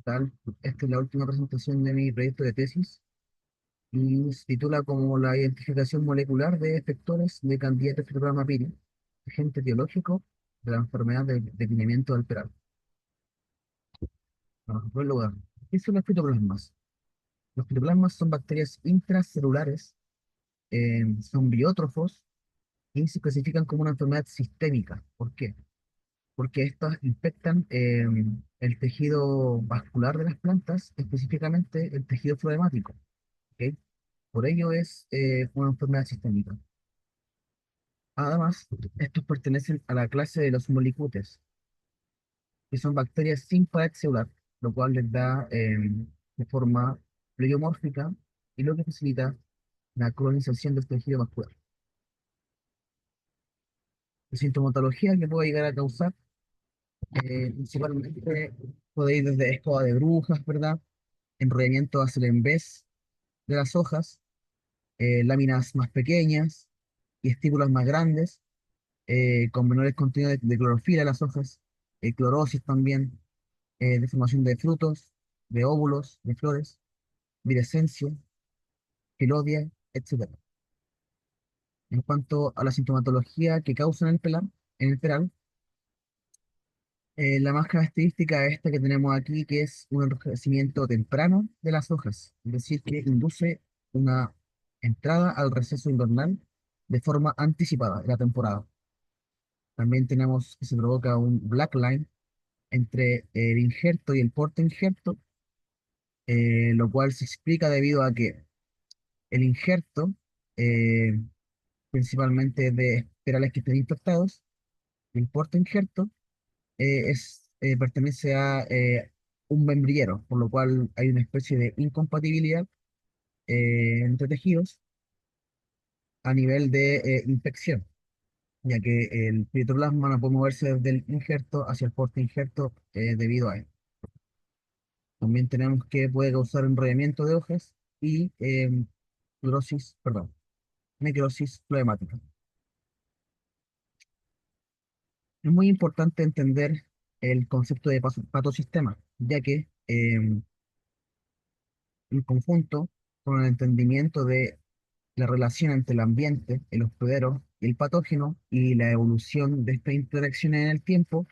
Tal, esta es la última presentación de mi proyecto de tesis y se titula como la identificación molecular de efectores de candidato fitoplasma pili, agente biológico de la enfermedad de depilamiento del peral. Bueno, en primer lugar, ¿qué son los fitoplasmas? Los fitoplasmas son bacterias intracelulares, son biótrofos y se clasifican como una enfermedad sistémica. ¿Por qué? Porque estas infectan el tejido vascular de las plantas, específicamente el tejido floremático. ¿Ok? Por ello es una enfermedad sistémica. Además, estos pertenecen a la clase de los molicutes, que son bacterias sin pared celular, lo cual les da de forma pleomórfica y lo que facilita la colonización del tejido vascular. La sintomatología que puede llegar a causar, principalmente puede ir desde escoba de brujas, ¿verdad? Enrollamiento hacia el envés de las hojas, láminas más pequeñas y estípulas más grandes con menores contenidos de clorofila en las hojas, clorosis también, deformación de frutos, de óvulos, de flores, virescencia, filodia, etcétera. En cuanto a la sintomatología que causan en el peral, la más característica es esta que tenemos aquí, que es un enrojecimiento temprano de las hojas, es decir, que induce una entrada al receso invernal de forma anticipada de la temporada. También tenemos que se provoca un black line entre el injerto y el porte injerto, lo cual se explica debido a que el injerto, eh, principalmente de espirales que estén infectados, el porte injerto pertenece a un membrillero, por lo cual hay una especie de incompatibilidad entre tejidos a nivel de infección, ya que el fitoplasma no puede moverse desde el injerto hacia el porte injerto debido a esto. También tenemos que puede causar enrollamiento de hojas y perdón, necrosis flemática. Es muy importante entender el concepto de patosistema, ya que en conjunto con el entendimiento de la relación entre el ambiente, el hospedero y el patógeno y la evolución de esta interacción en el tiempo,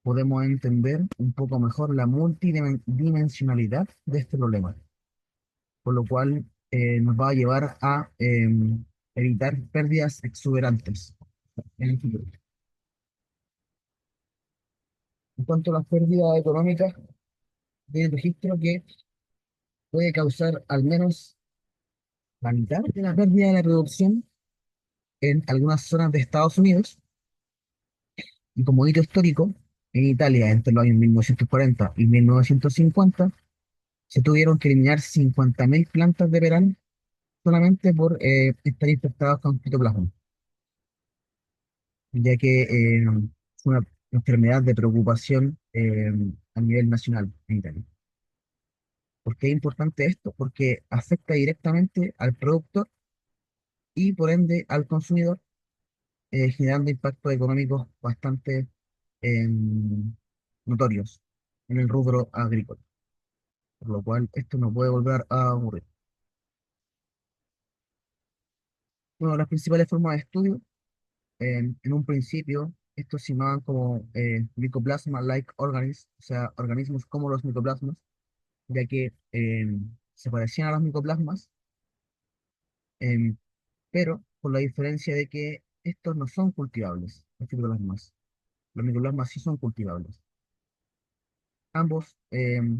podemos entender un poco mejor la multidimensionalidad de este problema, por lo cual nos va a llevar a evitar pérdidas exuberantes en el futuro. En cuanto a las pérdidas económicas, del registro que puede causar al menos la mitad de la pérdida de la producción en algunas zonas de Estados Unidos, y como hito histórico, en Italia entre los años 1940 y 1950 se tuvieron que eliminar 50.000 plantas de verano solamente por estar infectadas con fitoplasma, ya que fue una enfermedad de preocupación a nivel nacional en Italia. ¿Por qué es importante esto? Porque afecta directamente al productor y por ende al consumidor, generando impactos económicos bastante notorios en el rubro agrícola, por lo cual esto no puede volver a ocurrir. Bueno, las principales formas de estudio, en un principio, estos se llamaban como Mycoplasma-like organisms, o sea, organismos como los micoplasmas, ya que se parecían a los micoplasmas, em, pero por la diferencia de que estos no son cultivables, los fitoplasmas. Los micoplasmas sí son cultivables. Ambos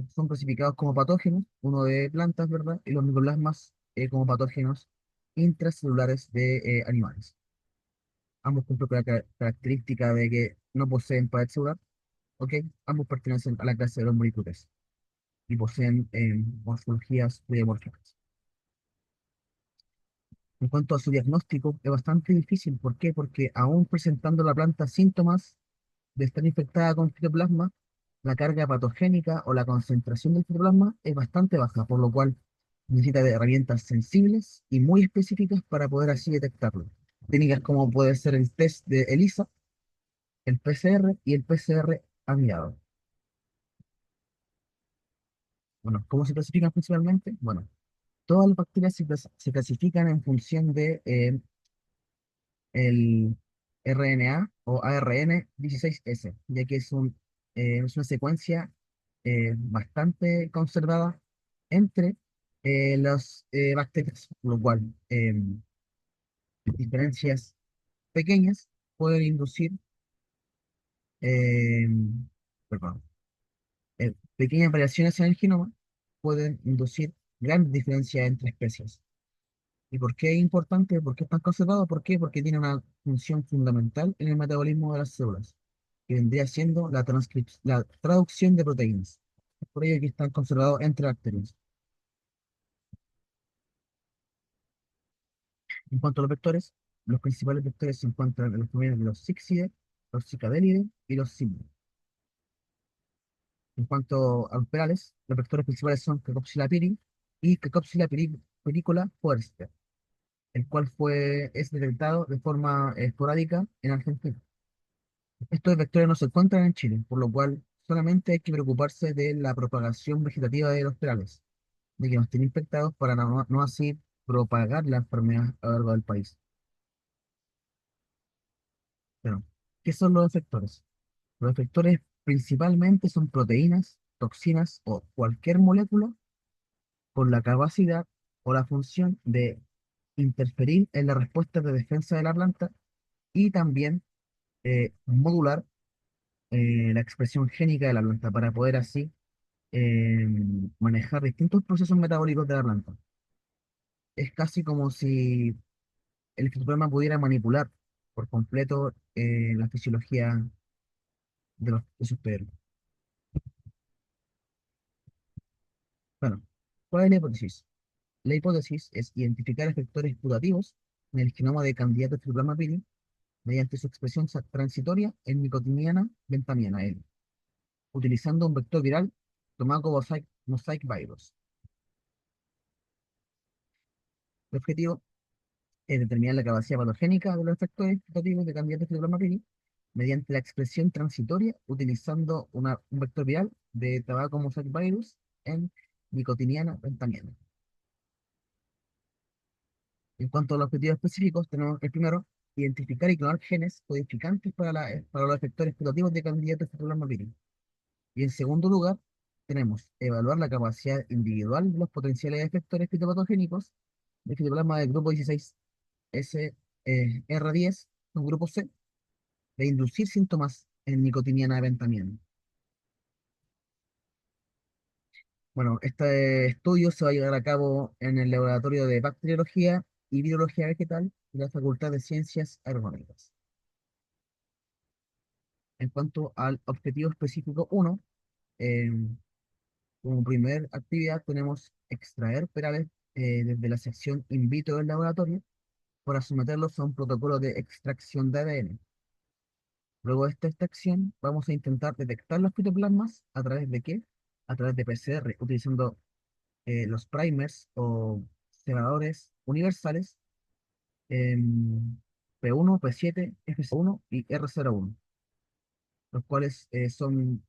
son clasificados como patógenos, uno de plantas, ¿verdad? Y los micoplasmas como patógenos intracelulares de animales. Ambos cumplen con la característica de que no poseen pared celular, ¿ok? Ambos pertenecen a la clase de los molicutes y poseen morfologías pleomórficas. En cuanto a su diagnóstico, es bastante difícil. ¿Por qué? Porque aún presentando la planta síntomas de estar infectada con fitoplasma, la carga patogénica o la concentración del fitoplasma es bastante baja, por lo cual necesita de herramientas sensibles y muy específicas para poder así detectarlo. Técnicas como puede ser el test de ELISA, el PCR y el PCR amiado. Bueno, ¿cómo se clasifican principalmente? Bueno, todas las bacterias se clasifican en función de el RNA o ARN16S, ya que es una secuencia bastante conservada entre las bacterias, lo cual diferencias pequeñas pueden inducir, eh, perdón, pequeñas variaciones en el genoma pueden inducir grandes diferencias entre especies. ¿Y por qué es importante? ¿Por qué es tan conservado? ¿Por qué? Porque tiene una función fundamental en el metabolismo de las células, que vendría siendo la traducción de proteínas. Es por ello que están conservados entre bacterias. En cuanto a los vectores, los principales vectores se encuentran en los primeros de los Cixide, los Cicadélides y los Simios. En cuanto a los perales, los vectores principales son Cacoxyla piri y Cacoxyla piricola forster, el cual es detectado de forma esporádica en Argentina. Estos vectores no se encuentran en Chile, por lo cual solamente hay que preocuparse de la propagación vegetativa de los perales, de que no estén infectados para no así propagar la enfermedad a lo largo del país. Pero, ¿qué son los efectores? Los efectores principalmente son proteínas, toxinas o cualquier molécula con la capacidad o la función de interferir en la respuesta de defensa de la planta y también modular la expresión génica de la planta para poder así eh, manejar distintos procesos metabólicos de la planta. Es casi como si el fitoplasma pudiera manipular por completo la fisiología de sus perros. Bueno, ¿cuál es la hipótesis? La hipótesis es identificar efectores putativos en el genoma de candidato fitoplasma pili mediante su expresión transitoria en nicotiniana bentamiana L, utilizando un vector viral Tobacco mosaic virus. El objetivo determinar la capacidad patogénica de los efectos excitativos de candidatos de plasmapiri mediante la expresión transitoria utilizando un vector viral de tabaco mosaic virus en nicotiniana pentamiana. En cuanto a los objetivos específicos, tenemos el primero, identificar y clonar genes codificantes para los efectores excitativos de candidatos de plasmapiri. Y en segundo lugar, tenemos evaluar la capacidad individual de los potenciales efectores fitopatogénicos del fitoplasma del grupo 16S R10, un grupo C, de inducir síntomas en nicotiniana aventamiento. Bueno, este estudio se va a llevar a cabo en el Laboratorio de Bacteriología y Virología Vegetal de la Facultad de Ciencias Agronómicas. En cuanto al objetivo específico uno, eh, como primer actividad tenemos extraer perales desde la sección in vitro del laboratorio para someterlos a un protocolo de extracción de ADN. Luego de esta extracción, vamos a intentar detectar los fitoplasmas a través de qué? A través de PCR, utilizando los primers o cebadores universales P1, P7, FC1 y R01, los cuales son,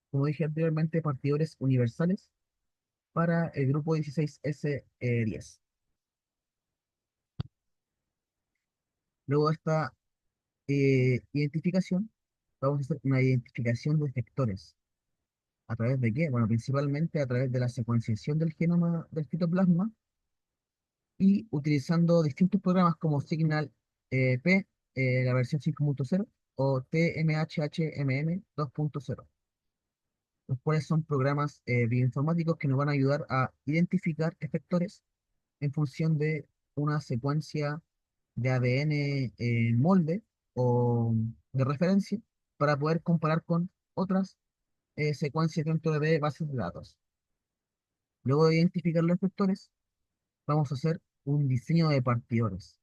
como dije anteriormente, partidores universales para el grupo 16S10. Luego de esta identificación, vamos a hacer una identificación de vectores. ¿A través de qué? Bueno, principalmente a través de la secuenciación del genoma del fitoplasma y utilizando distintos programas como Signal P, la versión 5.0, o TMHHMM 2.0, los cuales son programas bioinformáticos que nos van a ayudar a identificar efectores en función de una secuencia de ADN molde o de referencia para poder comparar con otras secuencias dentro de bases de datos. Luego de identificar los efectores, vamos a hacer un diseño de partidores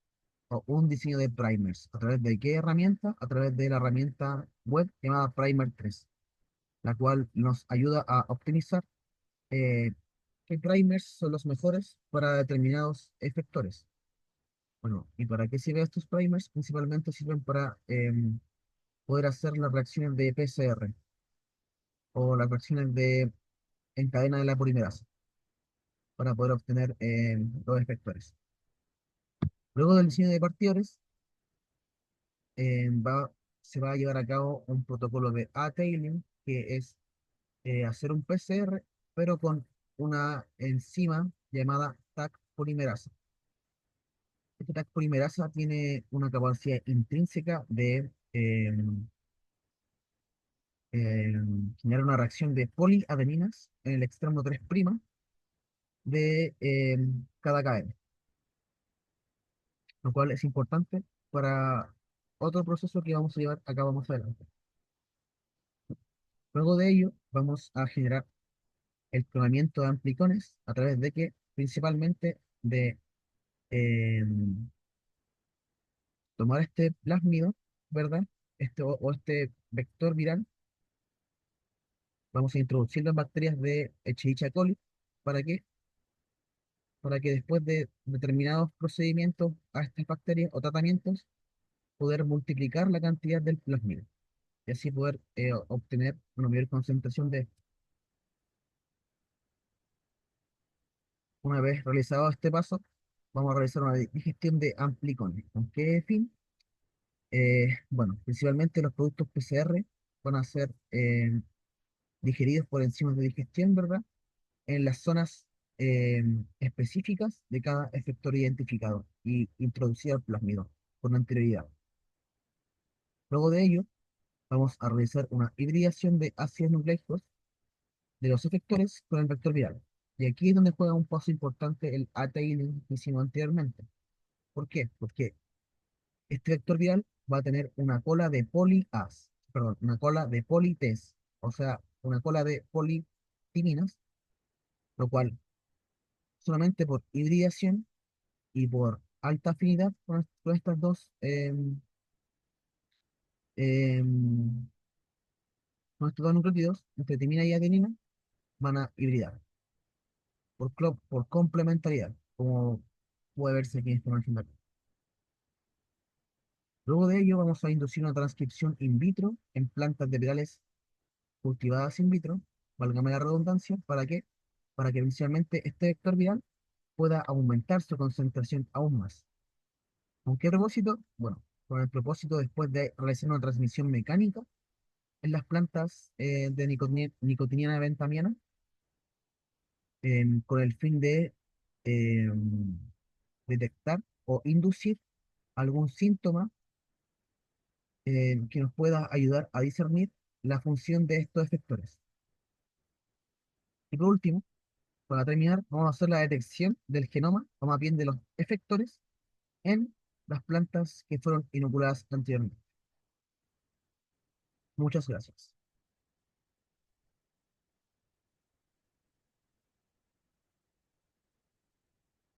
o un diseño de primers. ¿A través de qué herramienta? A través de la herramienta web llamada Primer 3, la cual nos ayuda a optimizar eh, qué primers son los mejores para determinados efectores. Bueno, ¿y para qué sirven estos primers? Principalmente sirven para poder hacer las reacciones de PCR o las reacciones de en cadena de la polimerasa para poder obtener los efectores. Luego del diseño de partidores, eh, va, se va a llevar a cabo un protocolo de A-tailing, que es hacer un PCR, pero con una enzima llamada Taq polimerasa. Esta Taq polimerasa tiene una capacidad intrínseca de generar una reacción de poliadeninas en el extremo 3' de cada cadena, lo cual es importante para otro proceso que vamos a llevar a cabo más adelante. Luego de ello, vamos a generar el clonamiento de amplicones a través de que, principalmente, de eh, tomar este plásmido, ¿verdad? O este vector viral, vamos a introducirlo en bacterias de Escherichia coli. ¿Para qué? Para que después de determinados procedimientos a estas bacterias o tratamientos, poder multiplicar la cantidad del plásmido y así poder obtener una mayor concentración de. Una vez realizado este paso, vamos a realizar una digestión de amplicones. ¿Con qué fin? Bueno, principalmente los productos PCR van a ser digeridos por enzimas de digestión, ¿verdad? En las zonas eh, específicas de cada efector identificado y introducido al plásmido con anterioridad. Luego de ello, vamos a realizar una hibridación de ácidos nucleicos de los efectores con el vector viral. Y aquí es donde juega un paso importante el A-tailing que hicimos anteriormente. ¿Por qué? Porque este vector viral va a tener una cola de polias, perdón, una cola de polites, o sea, una cola de politiminas, lo cual solamente por hibridación y por alta afinidad con estas dos, em, con estos dos nucleótidos, entre timina y adenina, van a hibridar por complementariedad, como puede verse aquí en esta imagen de acá. Luego de ello vamos a inducir una transcripción in vitro en plantas de virales cultivadas in vitro, válgame la redundancia, ¿para qué? Para que inicialmente este vector viral pueda aumentar su concentración aún más. ¿Con qué propósito? Bueno, con el propósito después de realizar una transmisión mecánica en las plantas de nicotiniana bentamiana, con el fin de eh, detectar o inducir algún síntoma que nos pueda ayudar a discernir la función de estos efectores. Y por último, para terminar, vamos a hacer la detección del genoma, o más bien de los efectores, en las plantas que fueron inoculadas anteriormente. Muchas gracias.